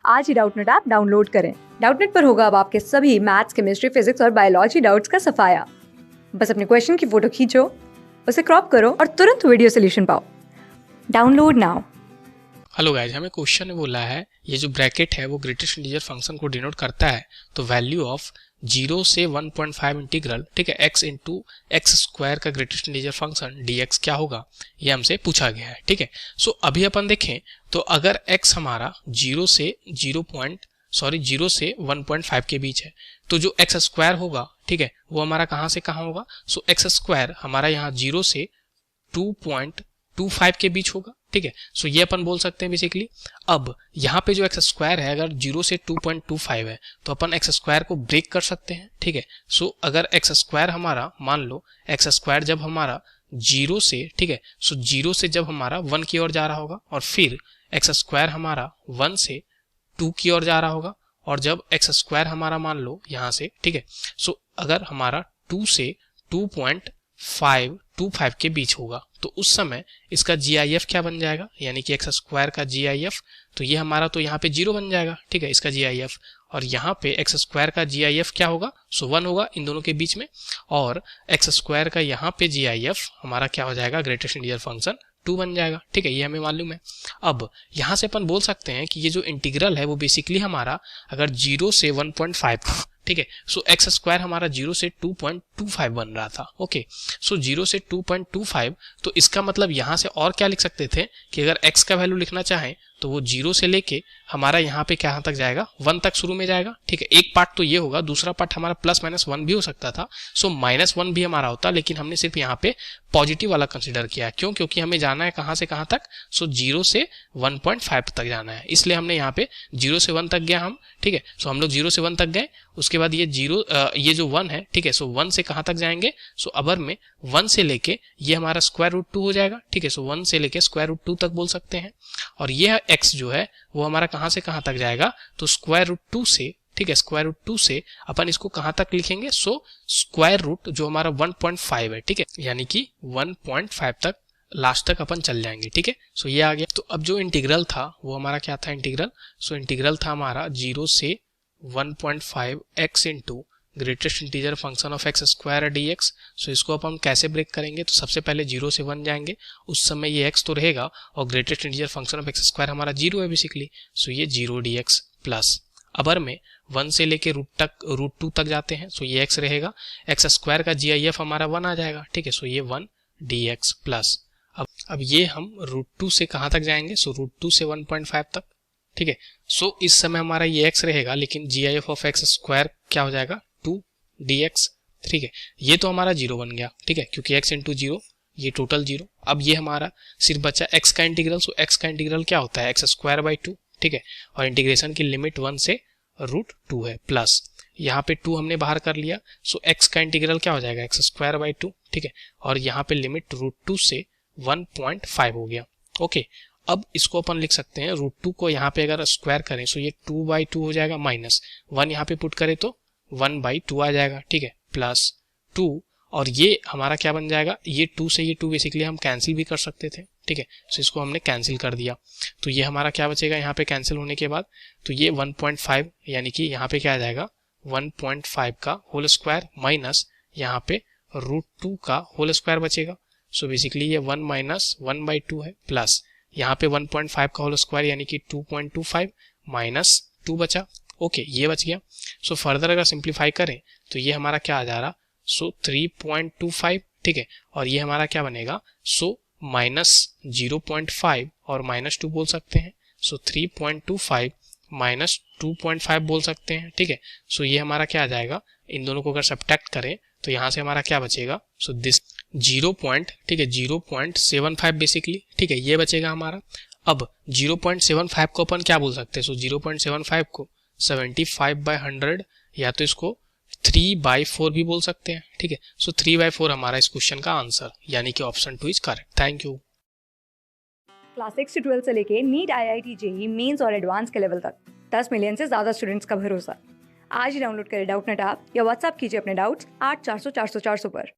आज ही Doubtnut app download करें। Doubtnut पर होगा अब आपके सभी मैथ्स, केमिस्ट्री, फिजिक्स और बायोलॉजी डाउट्स का सफाया। बस अपने क्वेश्चन की फोटो खींचो, उसे क्रॉप करो और तुरंत वीडियो सोल्यूशन पाओ। Download now. हेलो गाइज, हमें क्वेश्चन में बोला है ये जो ब्रैकेट है वो ग्रेटेस्ट इंटीजर फंक्शन को डिनोट करता है, तो वैल्यू ऑफ 0 से 1.5 इंटीग्रल, ठीक है, x इंटू एक्स स्क्वायर का ग्रेटेस्ट इंटीजर फंक्शन dx क्या होगा, ये हमसे पूछा गया है। ठीक है, सो अभी अपन देखें तो अगर x हमारा 0 से 1.5 के बीच है, तो जो एक्स स्क्वायर होगा, ठीक है, वो हमारा कहाँ से कहाँ होगा। सो एक्स स्क्वायर हमारा यहाँ 0 से 2.25 के बीच होगा। ठीक है, सो ये अपन बोल सकते हैं बेसिकली। अब यहाँ पे जो एक्स स्क्वायर है अगर 0 से 2.25 है तो अपन एक्स स्क्वायर को ब्रेक कर सकते हैं। ठीक है, सो अगर एक्स स्क्वायर हमारा, मान लो एक्स स्क्वायर जब हमारा 0 से, ठीक है, सो 0 से जब हमारा 1 की ओर जा रहा होगा और फिर एक्स स्क्वायर हमारा 1 से 2 की ओर जा रहा होगा, और जब एक्स स्क्वायर हमारा मान लो यहाँ से, ठीक है, सो अगर हमारा 2 से 2.525 के बीच होगा तो उस समय इसका GIF क्या बन जाएगा, यानी कि एक्स स्क्वायर का GIF, तो ये हमारा तो यहाँ पे 0 बन जाएगा। ठीक है, इसका GIF, और यहाँ पे एक्स स्क्वायर का GIF क्या होगा, सो 1 होगा इन दोनों के बीच में, और एक्स स्क्वायर का यहाँ पे GIF हमारा क्या हो जाएगा, ग्रेटेस्ट इंटीजर फंक्शन 2 बन जाएगा। ठीक है, ये हमें मालूम है। अब यहाँ से अपन बोल सकते हैं कि ये जो इंटीग्रल है वो बेसिकली हमारा अगर 0 से 1.5, ठीक है, सो एक्स स्क्वायर हमारा 0 से 2.25 बन रहा था। ओके, सो 0 से 2.25, तो इसका मतलब यहाँ से और क्या लिख सकते थे कि अगर x का वैल्यू लिखना चाहें तो वो 0 से लेके हमारा यहाँ पे कहाँ तक जाएगा, 1 तक शुरू में जाएगा। ठीक है, एक पार्ट तो ये होगा, दूसरा पार्ट हमारा +-1 भी हो सकता था, सो -1 भी हमारा होता, लेकिन हमने सिर्फ यहाँ पे पॉजिटिव वाला कंसिडर किया। क्यों? क्योंकि हमें जाना है कहाँ से कहाँ तक, सो 0 से 1.5 तक जाना है, इसलिए हमने यहाँ पे 0 से 1 तक गया हम। ठीक है, सो हम लोग 0 से 1 तक गए, उसके बाद ये ये जो 1 है, ठीक है, सो 1 से कहाँ तक जाएंगे, सो अबर में 1 से लेके ये हमारा √2 हो जाएगा। ठीक है, सो 1 से लेके √2 तक बोल सकते हैं, और ये x जो है वो हमारा कहाँ से कहाँ तक जाएगा, तो √2 से, ठीक है, √2 से अपन इसको कहाँ तक लिखेंगे, सो स्क्वायर रूट जो हमारा 1.5 है, ठीक है, यानी कि 1.5 तक लास्ट तक अपन चल जाएंगे। ठीक है, सो ये आ गया। तो अब जो इंटीग्रल था वो हमारा क्या था, इंटीग्रल, सो इंटीग्रल था हमारा 0 से 1.5 x into greatest integer function of x square dx। सो इसको अपन कैसे ब्रेक करेंगे, तो सबसे पहले 0 से 1 जाएंगे, उस समय ये x तो रहेगा और greatest integer function of x square हमारा 0 है बेसिकली, सो ये 0 dx प्लस अबर में 1 से लेके √2 तक जाते हैं, सो ये x रहेगा, एक्स स्क्वायर का GIF हमारा 1 आ जाएगा। ठीक है, सो ये 1 dx प्लस अब ये हम √2 से कहाँ तक जाएंगे, सो √2 से 1.5 तक। ठीक है, सो इस समय हमारा ये x रहेगा, लेकिन GIF ऑफ एक्स स्क्वायर क्या हो जाएगा, 2 dx। ठीक है, ये तो हमारा 0 बन गया। ठीक है, क्योंकि x इंटू 0 ये टोटल 0। अब ये हमारा सिर्फ बचा x का इंटीग्रल, सो x का इंटीग्रल क्या होता है, एक्स स्क्वायर बाई 2। ठीक है, और इंटीग्रेशन की लिमिट 1 से √2 है, प्लस यहाँ पे 2 हमने बाहर कर लिया, सो x का इंटीग्रल क्या हो जाएगा, एक्स स्क्वायर बाई 2। ठीक है, और यहाँ पे लिमिट √2 से 1.5 हो गया। ओके, अब इसको अपन लिख सकते हैं, √2 को यहाँ पे अगर स्क्वायर करें सो ये 2/2 हो जाएगा, माइनस 1 यहाँ पे पुट करें तो 1/2 आ जाएगा। ठीक है, प्लस 2, और ये हमारा क्या बन जाएगा, ये 2 से ये 2 बेसिकली हम कैंसिल भी कर सकते थे। ठीक है, सो इसको हमने कैंसिल कर दिया, तो ये हमारा क्या बचेगा यहाँ पे कैंसिल होने के बाद, तो ये 1.5, यानी कि यहाँ पे क्या आ जाएगा, 1.5 का होल स्क्वायर माइनस यहाँ पे √2 का होल स्क्वायर बचेगा। सो बेसिकली ये 1 माइनस 1/2 है, प्लस यहाँ पे 1.5 का होल स्क्वायर यानी कि 2.25 माइनस 2 बचा। ओके, ये बच गया। सो फर्दर अगर सिंप्लीफाई करें तो ये हमारा क्या आ जा रहा, सो 3.25। ठीक है, और ये हमारा क्या बनेगा, सो माइनस 0.5 और -2 बोल सकते हैं, सो 3.25 माइनस 2.5 बोल सकते हैं। ठीक है, सो ये हमारा क्या आ जाएगा, इन दोनों को अगर सब्ट्रैक्ट करें तो यहाँ से हमारा क्या बचेगा, सो दिस 0.75 बेसिकली। ठीक है, ये बचेगा हमारा। अब 0.75 को अपन क्या बोल सकते हैं, सो 0.75 को 75/100 या तो इसको 3/4 भी बोल सकते हैं। ठीक है, सो 3/4 हमारा इस क्वेश्चन का आंसर, यानी कि option 2 is correct. Thank you. Class 6 से 12 से लेके नीट, IIT, JEE मेंस और एडवांस के लेवल तक 10 मिलियन से ज्यादा स्टूडेंट्स का भरोसा। आज ही डाउनलोड करें डाउटनेट ऐप या व्हाट्सएप कीजिए अपने डाउट्स 8400 400 400 पर।